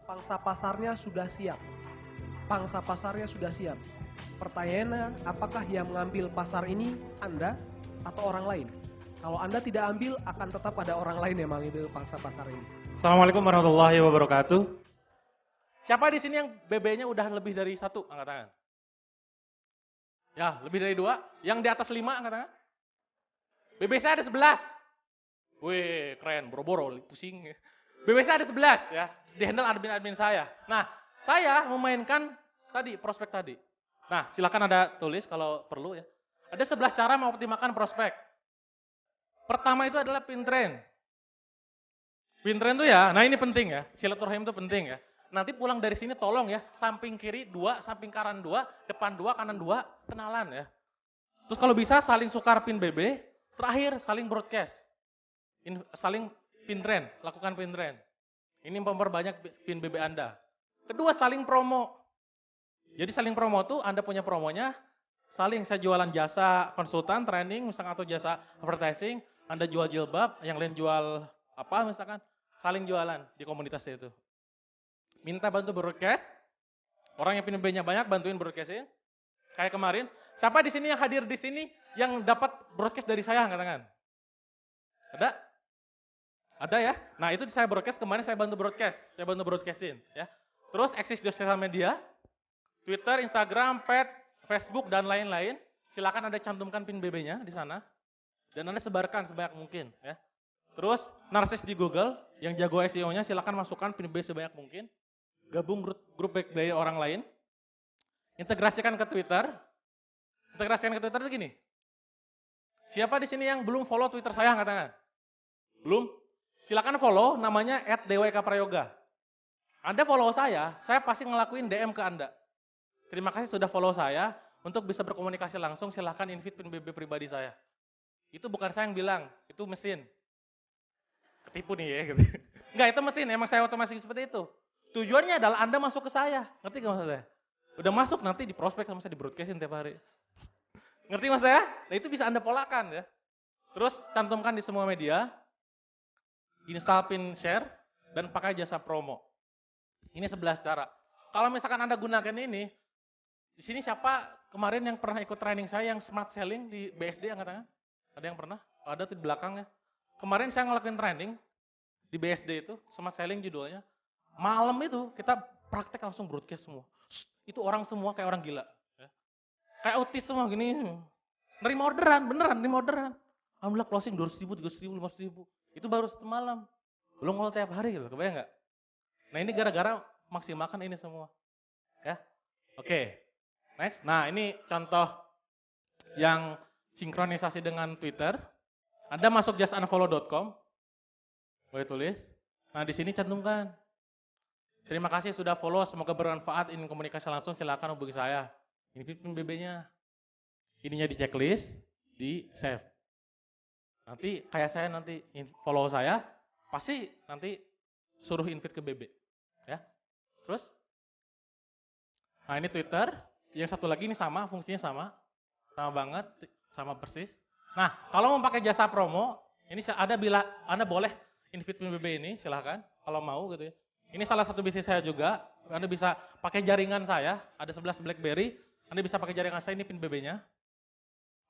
Pangsa pasarnya sudah siap. Pangsa pasarnya sudah siap. Pertanyaannya, apakah yang mengambil pasar ini Anda atau orang lain? Kalau Anda tidak ambil, akan tetap ada orang lain yang mengambil pangsa pasar ini. Assalamualaikum warahmatullahi wabarakatuh. Siapa di sini yang BB-nya udah lebih dari 1? Angkat tangan. Ya, lebih dari 2. Yang di atas 5, angkat tangan. BB saya ada 11. Wih, keren, boro-boro, pusing. BB saya ada 11 ya, di handle admin-admin saya. Nah, saya memainkan tadi, prospek tadi. Nah, silakan ada tulis kalau perlu ya. Ada 11 cara mengoptimalkan prospek. Pertama itu adalah pin trend. Pin trend tuh ya, nah ini penting ya, silaturahim itu penting ya. Nanti pulang dari sini tolong ya, samping kiri 2, samping kanan 2, depan 2, kanan 2, kenalan ya. Terus kalau bisa saling sukar pin BB, terakhir saling broadcast. Saling pin trend, lakukan pin trend. Ini memperbanyak pin BB Anda. Kedua, saling promo. Jadi saling promo tuh Anda punya promonya, saling saya jualan jasa konsultan, training, misalkan atau jasa advertising, Anda jual jilbab, yang lain jual apa misalkan, saling jualan di komunitas itu. Minta bantu broadcast, orang yang pin BB-nya banyak bantuin broadcastin. Kayak kemarin, siapa di sini yang hadir di sini yang dapat broadcast dari saya angkat tangan? Ada? Ada ya? Nah itu saya broadcast, kemarin saya bantu broadcast, saya bantu broadcastin ya. Terus eksis di sosial media, Twitter, Instagram, Pet, Facebook dan lain-lain. Silakan Anda cantumkan pin BB-nya di sana dan Anda sebarkan sebanyak mungkin ya. Terus narsis di Google yang jago SEO-nya silakan masukkan pin BB sebanyak mungkin. Gabung grup back dari orang lain. Integrasikan ke Twitter. Integrasikan ke Twitter itu gini. Siapa di sini yang belum follow Twitter saya angkat tangan? Belum? Silakan follow, namanya @dwkprayoga. Anda follow saya pasti ngelakuin DM ke Anda. Terima kasih sudah follow saya, untuk bisa berkomunikasi langsung silahkan invite pin BB pribadi saya. Itu bukan saya yang bilang, itu mesin. Ketipu nih ya gitu. Enggak, itu mesin, emang saya otomatis seperti itu. Tujuannya adalah Anda masuk ke saya, ngerti gak maksud saya? Udah masuk nanti di prospek sama saya di broadcastin tiap hari. Ngerti mas saya? Nah itu bisa Anda polakan ya. Terus cantumkan di semua media, install pin share, dan pakai jasa promo. Ini 11 cara. Kalau misalkan Anda gunakan ini, di sini siapa kemarin yang pernah ikut training saya yang smart selling di BSD angkat tangan? Ada yang pernah? Ada tuh di belakangnya. Kemarin saya ngelakuin training di BSD itu, smart selling judulnya. Malam itu kita praktek langsung broadcast semua. Itu orang semua kayak orang gila. Ya. Kayak autis semua gini. Nerima orderan, beneran nerima orderan. Alhamdulillah closing 200 ribu, 300 ribu, 500 ribu. Itu baru satu malam. Belum kalau tiap hari gitu, kebayang nggak? Nah ini gara-gara maksimalkan ini semua. Ya, oke. Next. Nah ini contoh yang sinkronisasi dengan Twitter. Anda masuk justunfollow.com. Boleh tulis. Nah di sini cantumkan. Terima kasih sudah follow, semoga bermanfaat. Ingin komunikasi langsung silakan hubungi saya. Ini pin BB-nya. Ininya di checklist, di save. Nanti kayak saya nanti follow saya, pasti nanti suruh invite ke BB. Ya. Terus? Nah ini Twitter, yang satu lagi ini sama, fungsinya sama banget, sama persis. Nah kalau mau pakai jasa promo, ini ada bila Anda boleh invite pin BB ini, silahkan kalau mau gitu ya. Ini salah satu bisnis saya juga, Anda bisa pakai jaringan saya, ada 11 BlackBerry, Anda bisa pakai jaringan saya, ini pin BB-nya.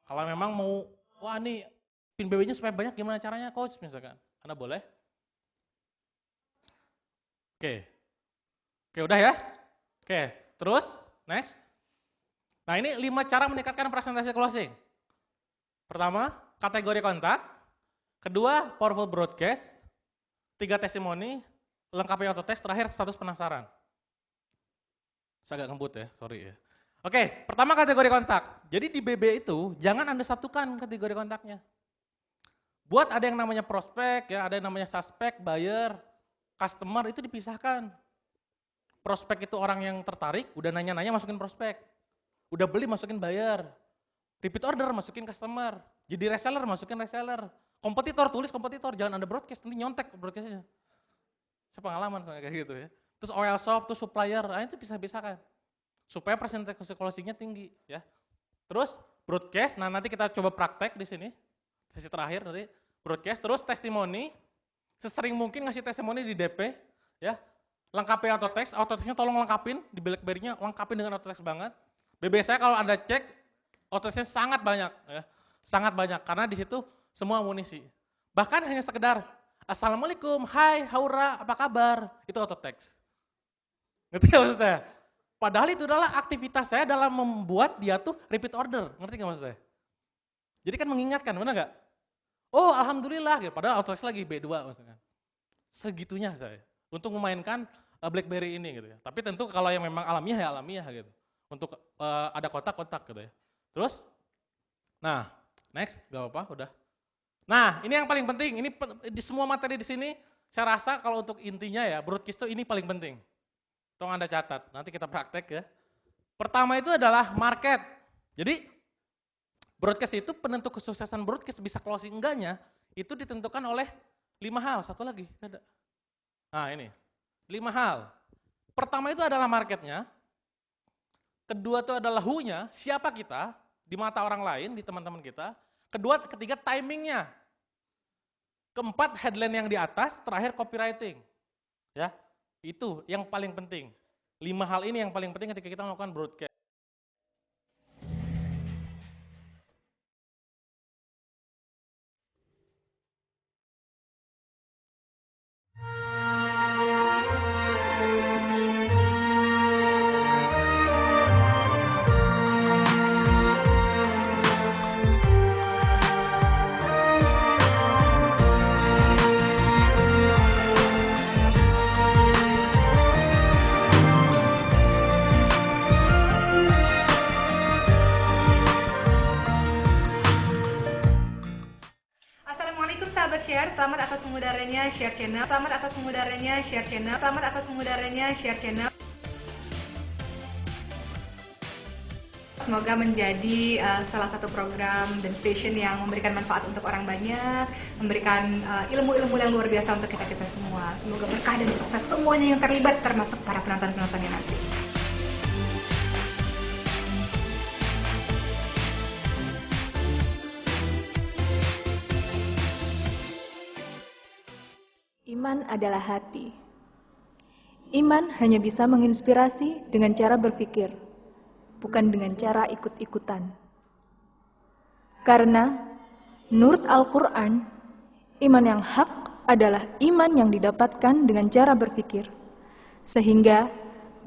Kalau memang mau, wah ini pin BB-nya supaya banyak, gimana caranya coach misalkan, Anda boleh. Oke, udah ya. Oke, terus next. Nah ini 5 cara meningkatkan presentasi closing. Pertama, kategori kontak. Kedua, powerful broadcast. 3 testimoni, lengkapi autotest. Terakhir, status penasaran. Saya agak ngebut ya, sorry ya. Oke, pertama kategori kontak. Jadi di BB itu, jangan Anda satukan kategori kontaknya. Buat ada yang namanya prospek, ya, ada yang namanya suspek, buyer, customer, itu dipisahkan. Prospek itu orang yang tertarik, udah nanya-nanya masukin prospek. Udah beli masukin buyer. Repeat order masukin customer. Jadi reseller masukin reseller. Kompetitor tulis kompetitor, jangan Anda broadcast, nanti nyontek broadcastnya. Saya pengalaman kayak gitu ya. Terus oil shop, terus supplier, nah itu bisa-bisakan. Supaya presentasi closingnya tinggi ya. Terus broadcast, nah nanti kita coba praktek di sini. Sesi terakhir nanti broadcast, terus testimoni. Sesering mungkin ngasih testimoni di DP ya. Lengkapi autotext-nya tolong lengkapin, di BlackBerry-nya lengkapin dengan autotext banget. BB saya kalau Anda cek, autotext-nya sangat banyak, ya. Sangat banyak, karena di situ semua amunisi. Bahkan hanya sekedar, Assalamualaikum, hai, haura, apa kabar? Itu autotext. Ngerti gak maksud saya? Padahal itu adalah aktivitas saya dalam membuat dia tuh repeat order, ngerti gak maksud saya? Jadi kan mengingatkan, benar gak? Oh alhamdulillah, gitu. Padahal autotext lagi B2 maksudnya. Segitunya saya, untuk memainkan BlackBerry ini gitu ya. Tapi tentu kalau yang memang alamiah ya alamiah gitu. Untuk ada kotak-kotak gitu ya. Terus, nah next, gak apa-apa udah. Nah ini yang paling penting, ini di semua materi di sini saya rasa kalau untuk intinya ya broadcast itu ini paling penting. Tolong Anda catat, nanti kita praktek ya. Pertama itu adalah market. Jadi broadcast itu penentu kesuksesan broadcast bisa closing enggaknya itu ditentukan oleh 5 hal, satu lagi ada. Nah ini, 5 hal. Pertama itu adalah marketnya, kedua itu adalah who-nya, siapa kita di mata orang lain, di teman-teman kita. Ketiga timingnya. Keempat headline yang di atas, terakhir copywriting. Ya, itu yang paling penting. 5 hal ini yang paling penting ketika kita melakukan broadcast. Selamat atas pengumudarannya share channel. Selamat atas pengumudarannya share channel. Selamat atas pengumudarannya share channel. Semoga menjadi salah satu program dan station yang memberikan manfaat untuk orang banyak, memberikan ilmu-ilmu yang luar biasa untuk kita semua. Semoga berkah dan sukses semuanya yang terlibat, termasuk para penonton-penontonnya nanti. Iman adalah hati. Iman hanya bisa menginspirasi dengan cara berpikir, bukan dengan cara ikut-ikutan. Karena menurut Al-Quran, iman yang hak adalah iman yang didapatkan dengan cara berpikir, sehingga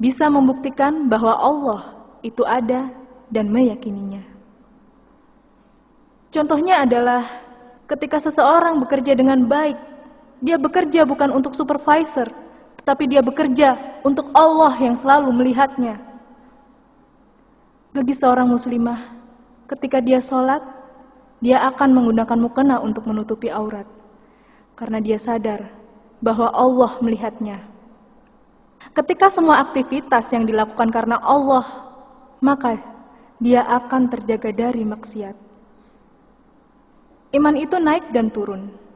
bisa membuktikan bahwa Allah itu ada dan meyakininya. Contohnya adalah ketika seseorang bekerja dengan baik, dia bekerja bukan untuk supervisor, tetapi dia bekerja untuk Allah yang selalu melihatnya. Bagi seorang muslimah, ketika dia sholat, dia akan menggunakan mukena untuk menutupi aurat, karena dia sadar bahwa Allah melihatnya. Ketika semua aktivitas yang dilakukan karena Allah, maka dia akan terjaga dari maksiat. Iman itu naik dan turun.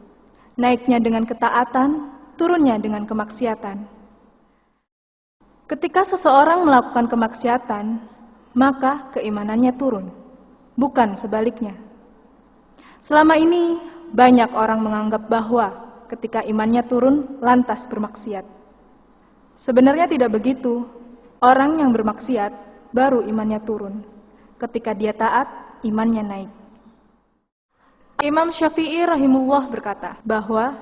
Naiknya dengan ketaatan, turunnya dengan kemaksiatan. Ketika seseorang melakukan kemaksiatan, maka keimanannya turun, bukan sebaliknya. Selama ini, banyak orang menganggap bahwa ketika imannya turun, lantas bermaksiat. Sebenarnya tidak begitu. Orang yang bermaksiat, baru imannya turun. Ketika dia taat, imannya naik. Imam Syafi'i rahimullah berkata bahwa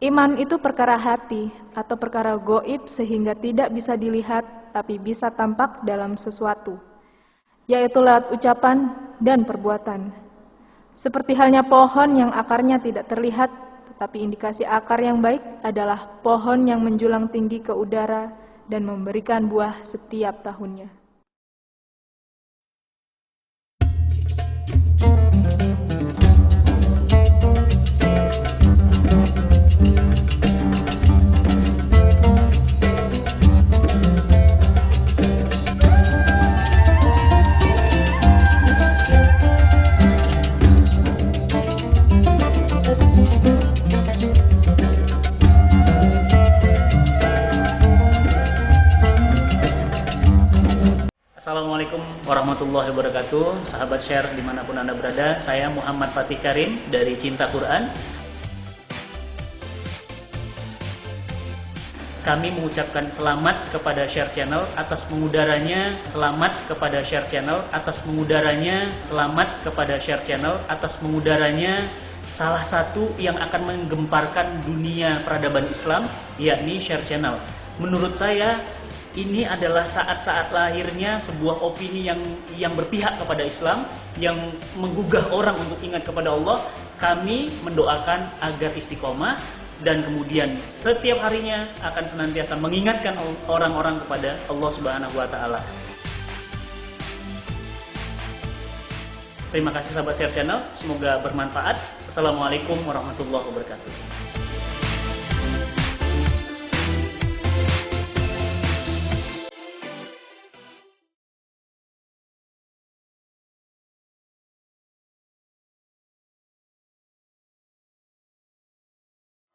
iman itu perkara hati atau perkara goib sehingga tidak bisa dilihat tapi bisa tampak dalam sesuatu, yaitu lewat ucapan dan perbuatan. Seperti halnya pohon yang akarnya tidak terlihat, tetapi indikasi akar yang baik adalah pohon yang menjulang tinggi ke udara dan memberikan buah setiap tahunnya. Assalamualaikum warahmatullahi wabarakatuh. Sahabat share dimanapun Anda berada, saya Muhammad Fatih Karim dari Cinta Quran. kami mengucapkan selamat kepada Share Channel atas mengudaranya, selamat kepada Share Channel atas mengudaranya, selamat kepada Share Channel atas mengudaranya salah satu yang akan menggemparkan dunia peradaban Islam, yakni Share Channel. Menurut saya, ini adalah saat-saat lahirnya sebuah opini yang berpihak kepada Islam, yang menggugah orang untuk ingat kepada Allah. Kami mendoakan agar istiqomah dan kemudian setiap harinya akan senantiasa mengingatkan orang-orang kepada Allah Subhanahu wa taala. Terima kasih sahabat Share Channel, semoga bermanfaat. Assalamualaikum warahmatullahi wabarakatuh.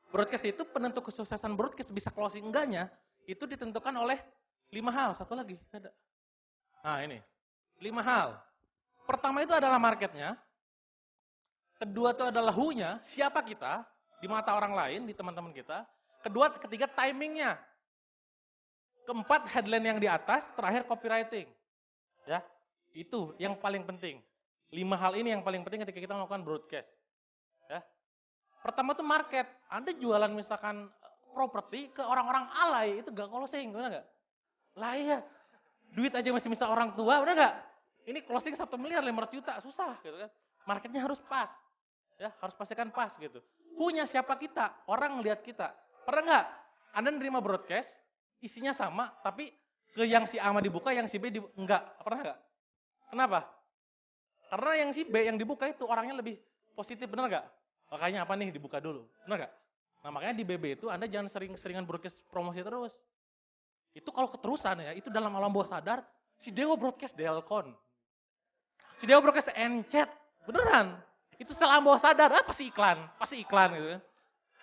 Broadcast itu penentu kesuksesan broadcast bisa closing enggaknya itu ditentukan oleh 5 hal. Satu lagi ada. Nah ini 5 hal. Pertama itu adalah marketnya. Kedua itu adalah who-nya, siapa kita di mata orang lain, di teman-teman kita. Ketiga timingnya. Keempat headline yang di atas, terakhir copywriting. Ya, itu yang paling penting. 5 hal ini yang paling penting ketika kita melakukan broadcast. Ya. Pertama tuh market. Anda jualan misalkan properti ke orang-orang alay, itu gak closing, benar gak? Lah iya, duit aja masih misal orang tua, benar gak? Ini closing 1 miliar, 500 juta, susah gitu kan. Marketnya harus pas. Ya, harus pastikan pas gitu. Punya siapa kita? Orang ngelihat kita. Pernah gak? Anda nerima broadcast, isinya sama, tapi ke yang si A dibuka, yang si B enggak. Pernah gak? Kenapa? Karena yang si B yang dibuka itu orangnya lebih positif, benar gak? Makanya apa nih dibuka dulu, benar gak? Nah makanya di BB itu Anda jangan sering-seringan broadcast promosi terus. Itu kalau keterusan ya, itu dalam alam bawah sadar, si Dewa broadcast Delcon. Si Dewa broadcast Enchat, beneran. Itu setelah alam bawah sadar, pasti iklan gitu kan.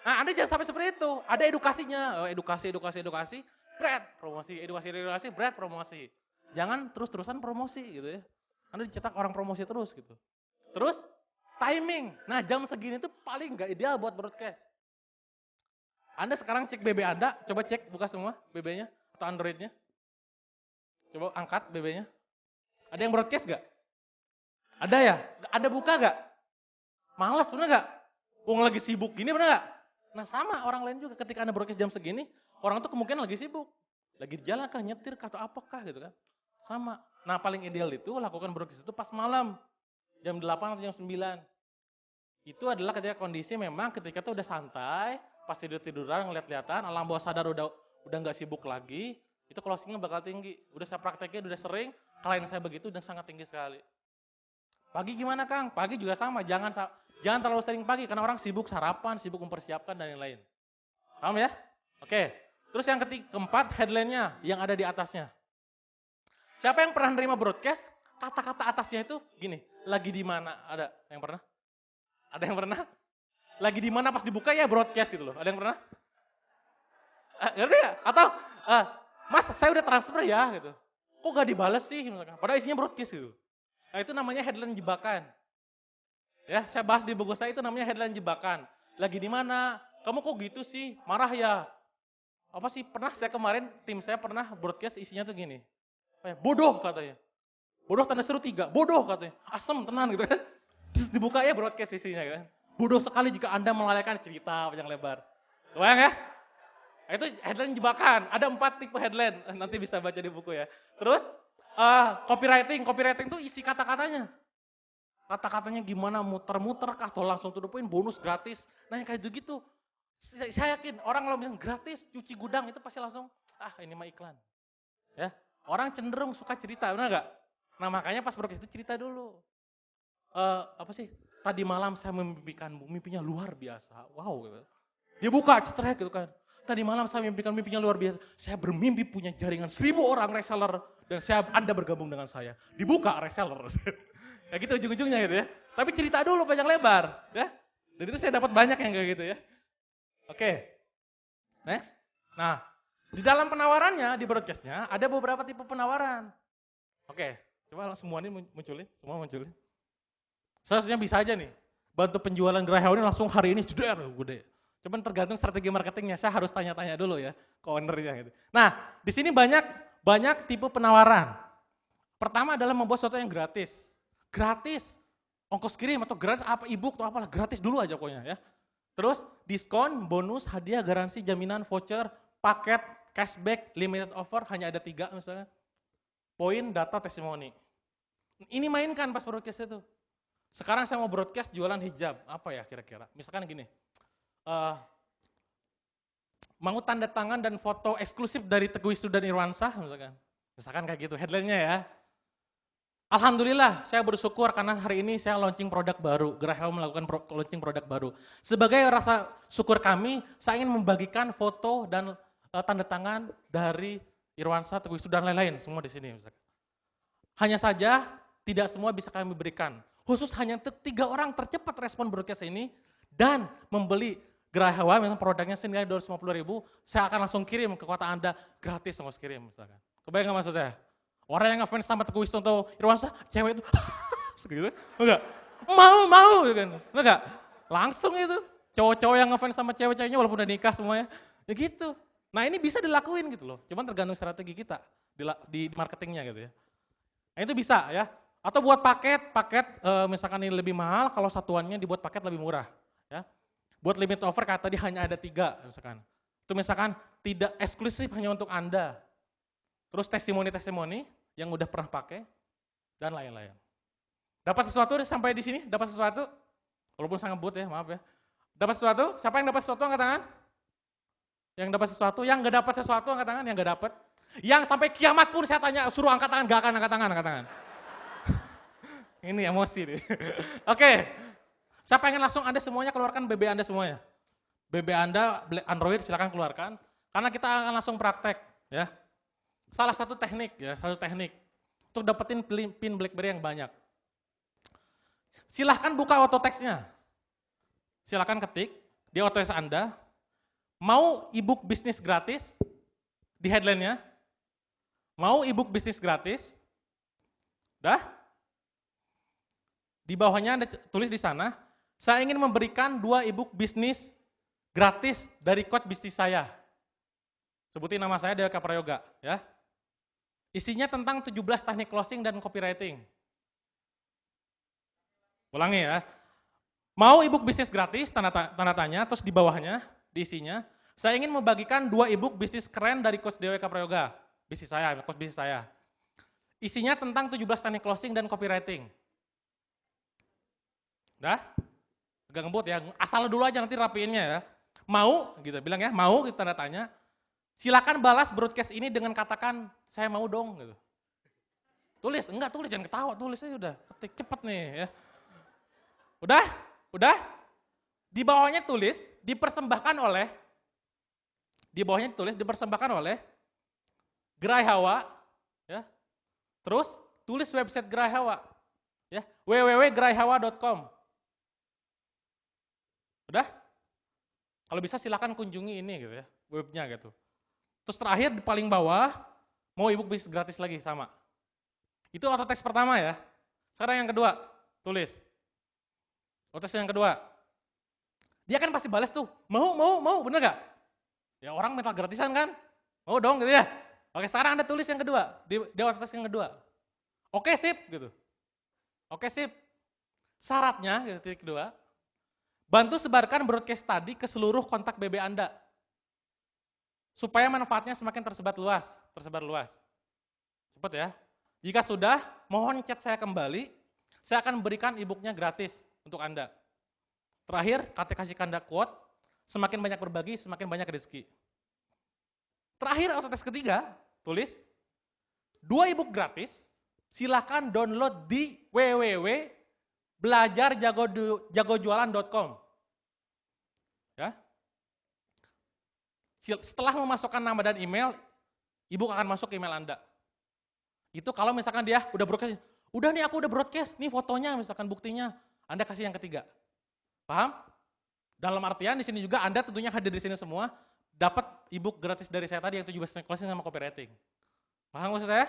Nah Anda jangan sampai seperti itu, ada edukasinya, edukasi, bread, promosi, edukasi, bread, promosi. Jangan terus-terusan promosi gitu ya. Anda dicetak orang promosi terus gitu. Terus, timing. Nah jam segini tuh paling gak ideal buat broadcast. Anda sekarang cek BB Anda, coba cek buka semua BB-nya atau Android-nya. Coba angkat BB-nya. Ada yang broadcast gak? Ada ya? Anda buka gak? Males bener gak? Wong lagi sibuk gini bener gak? Nah sama orang lain juga ketika Anda broadcast jam segini, orang tuh kemungkinan lagi sibuk. Lagi di jalan kah, nyetir kah, atau apakah gitu kan. Sama. Nah paling ideal itu lakukan broadcast itu pas malam. Jam 8 atau jam 9. Itu adalah ketika kondisi memang ketika itu udah santai, pas tidur-tiduran, ngeliat-lihatan, alam bawah sadar udah nggak sibuk lagi, itu closingnya bakal tinggi. Udah saya prakteknya, udah sering, klien saya begitu dan sangat tinggi sekali. Pagi gimana Kang? Pagi juga sama, jangan terlalu sering pagi, karena orang sibuk sarapan, sibuk mempersiapkan dan lain-lain. Paham ya? Oke. Terus yang keempat, headline-nya yang ada di atasnya. Siapa yang pernah nerima broadcast? Kata-kata atasnya itu gini, lagi di mana? Ada yang pernah? Ada yang pernah? Lagi di mana pas dibuka ya broadcast gitu loh. Ada yang pernah? Ngerti gak? Atau, Mas saya udah transfer ya gitu. Kok gak dibales sih? Misalkan. Padahal isinya broadcast gitu. Nah itu namanya headline jebakan. Ya, saya bahas di buku saya itu namanya headline jebakan. Lagi di mana? Kamu kok gitu sih? Marah ya? Apa sih? Pernah saya kemarin, tim saya pernah broadcast isinya tuh gini. Bodoh katanya. Bodoh tanda seru 3, bodoh katanya. Asem, tenang gitu kan. Terus dibuka ya broadcast isinya kan. Bodoh sekali jika Anda melalaikan cerita panjang lebar. Kebayang ya? Itu headline jebakan. Ada 4 tipe headline. Nanti bisa baca di buku ya. Terus copywriting. Copywriting itu isi kata-katanya. Kata-katanya gimana, muter-muter kah atau langsung to the point, bonus gratis. Nah yang kayak gitu. Saya yakin orang kalau bilang gratis, cuci gudang itu pasti langsung, ini mah iklan. Ya, orang cenderung suka cerita, benar gak? Nah makanya pas broadcast itu cerita dulu. Tadi malam saya memimpikanmu, mimpinya luar biasa. Wow gitu. Dia buka cetrek gitu kan. Tadi malam saya memimpikan mimpinya luar biasa. Saya bermimpi punya jaringan 1000 orang reseller dan Anda bergabung dengan saya. Dibuka reseller. Kayak gitu ujung-ujungnya gitu ya. Tapi cerita dulu panjang lebar, ya. Dan itu saya dapat banyak yang kayak gitu ya. Oke. Next. Nah, di dalam penawarannya, di broadcastnya ada beberapa tipe penawaran. Oke, coba semua ini munculin, semua munculin. Seharusnya bisa aja nih, bantu penjualan gerai ini langsung hari ini jeder gede. Cuman tergantung strategi marketingnya. Saya harus tanya-tanya dulu ya ke ownernya gitu. Nah, di sini banyak tipe penawaran. Pertama adalah membuat sesuatu yang gratis. Gratis, ongkos kirim atau gratis apa e-book atau apalah, gratis dulu aja pokoknya ya. Terus diskon, bonus, hadiah, garansi, jaminan, voucher, paket, cashback, limited offer, hanya ada 3 misalnya. Poin, data, testimoni. Ini mainkan pas broadcast itu. Sekarang saya mau broadcast jualan hijab, apa ya kira-kira? Misalkan gini, mau tanda tangan dan foto eksklusif dari Teguh Wisnu dan Irwansah misalkan kayak gitu headline-nya ya. Alhamdulillah saya bersyukur karena hari ini saya launching produk baru, Geraha melakukan launching produk baru. Sebagai rasa syukur kami, saya ingin membagikan foto dan tanda tangan dari Irwansah, Teguh Wisnu dan lain-lain semua di sini. Misalkan. Hanya saja tidak semua bisa kami berikan. Khusus hanya 3 orang tercepat respon broadcast ini dan membeli Geraha, memang produknya senilai 250.000, saya akan langsung kirim ke kota Anda gratis ongkos kirim misalkan. Kebayang nggak maksud saya? Orang yang ngefans sama Teguh Wisnu atau Irwansah, cewek itu segitu, enggak? Mau kan? Enggak? Langsung itu. Cowok-cowok yang ngefans sama cewek-ceweknya walaupun udah nikah semuanya, ya gitu. Nah, ini bisa dilakuin gitu loh. Cuman tergantung strategi kita di marketingnya gitu ya. Nah, itu bisa ya. Atau buat paket misalkan ini lebih mahal, kalau satuannya dibuat paket lebih murah ya. Buat limit offer kata tadi hanya ada 3 misalkan. Itu misalkan tidak eksklusif hanya untuk Anda. Terus testimoni-testimoni yang udah pernah pakai dan lain-lain. Dapat sesuatu sampai di sini? Dapat sesuatu? Walaupun saya ngebut ya, maaf ya. Dapat sesuatu? Siapa yang dapat sesuatu angkat tangan? Yang dapat sesuatu? Yang nggak dapat sesuatu angkat tangan? Yang nggak dapat? Yang sampai kiamat pun saya tanya suruh angkat tangan, nggak akan angkat tangan. Ini emosi nih. Oke. Saya pengen langsung Anda semuanya keluarkan BB Anda semuanya. BB Anda Android silakan keluarkan karena kita akan langsung praktek ya. Salah satu teknik untuk dapetin pin BlackBerry yang banyak. Silahkan buka auto text-nya. Silahkan ketik di auto text Anda, mau e-book bisnis gratis di headline-nya, mau e-book bisnis gratis, udah? Di bawahnya Anda tulis di sana, saya ingin memberikan 2 e-book bisnis gratis dari coach bisnis saya. Sebutin nama saya Dewa Prayoga ya. Isinya tentang 17 teknik closing dan copywriting. Ulangi ya. Mau e-book bisnis gratis, tanda tanya, terus di bawahnya, di isinya, saya ingin membagikan 2 e-book bisnis keren dari Coach Dewa Prayoga, bisnis saya, coach bisnis saya. Isinya tentang 17 teknik closing dan copywriting. Udah? Agak ngebut ya, asal dulu aja nanti rapiinnya ya. Mau, gitu, bilang ya, mau, gitu, tanda tanya. Silakan balas broadcast ini dengan katakan, saya mau dong. Gitu. Tulis, enggak tulis, jangan ketawa, tulis aja udah, ketik cepet nih ya. Udah? Di bawahnya tulis, dipersembahkan oleh Geraha, ya. Terus tulis website Geraha, ya, www.gerahawa.com. Udah? Kalau bisa silakan kunjungi ini gitu ya, webnya gitu. Terus terakhir di paling bawah, mau e-book bisnis gratis lagi sama. Itu auto text pertama ya. Sekarang yang kedua, tulis. Auto text yang kedua. Dia kan pasti balas tuh, mau, bener gak? Ya orang minta gratisan kan? Mau dong gitu ya. Oke, sekarang Anda tulis yang kedua, di auto text yang kedua. Oke sip gitu. Oke sip. Syaratnya gitu, titik kedua, bantu sebarkan broadcast tadi ke seluruh kontak BB Anda. Supaya manfaatnya semakin tersebar luas. Cepet ya. Jika sudah, mohon chat saya kembali, saya akan berikan e-booknya gratis untuk Anda. Terakhir, kasih Anda quote, semakin banyak berbagi, semakin banyak rezeki. Terakhir, auto text ketiga, tulis, 2 e-book gratis, silakan download di www.belajarjagojualan.com. Ya. Setelah memasukkan nama dan email, e-book akan masuk ke email Anda. Itu kalau misalkan dia udah broadcast, udah nih aku udah broadcast, nih fotonya misalkan buktinya, Anda kasih yang ketiga. Paham? Dalam artian di sini juga Anda tentunya hadir di sini semua, dapat e-book gratis dari saya tadi yang 17 teknik closing sama copywriting. Paham maksud saya?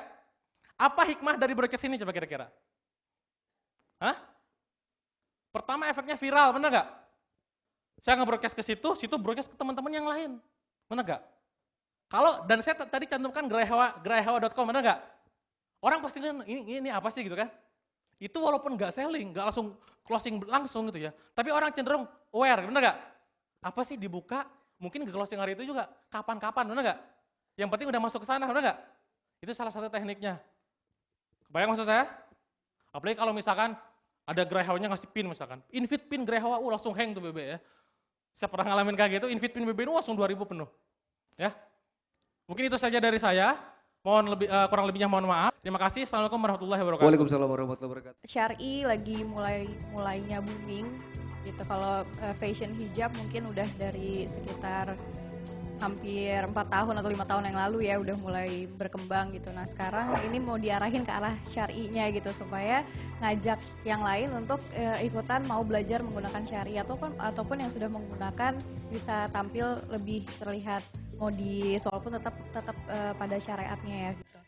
Apa hikmah dari broadcast ini coba kira-kira? Hah? Pertama efeknya viral, benar nggak? saya nge-broadcast ke situ, situ broadcast ke teman-teman yang lain. Benar nggak? Kalau, dan saya tadi cantumkan graihawa.com, benar nggak? Orang pasti kan, ini apa sih gitu kan? Itu walaupun nggak selling, nggak langsung closing langsung gitu ya. Tapi orang cenderung aware, benar nggak? Apa sih dibuka, mungkin ke closing hari itu juga kapan-kapan, benar nggak? Yang penting udah masuk ke sana, benar nggak? Itu salah satu tekniknya. Kebayang maksud saya? Apalagi kalau misalkan ada Graihawa-nya ngasih pin misalkan. Invite pin Graihawa, langsung hang tuh BB ya. Saya pernah ngalamin kayak gitu, invite pin BB langsung 2000 penuh. Ya. Mungkin itu saja dari saya. Mohon kurang lebihnya mohon maaf. Terima kasih. Assalamualaikum warahmatullahi wabarakatuh. Waalaikumsalam warahmatullahi wabarakatuh. Syar'i lagi mulainya booming gitu. Kalau fashion hijab mungkin udah dari sekitar hampir 4 tahun atau 5 tahun yang lalu ya udah mulai berkembang gitu. Nah sekarang ini mau diarahin ke arah syar'inya gitu supaya ngajak yang lain untuk ikutan mau belajar menggunakan syar'i ataupun yang sudah menggunakan bisa tampil lebih terlihat modis walaupun tetap pada syariatnya ya gitu.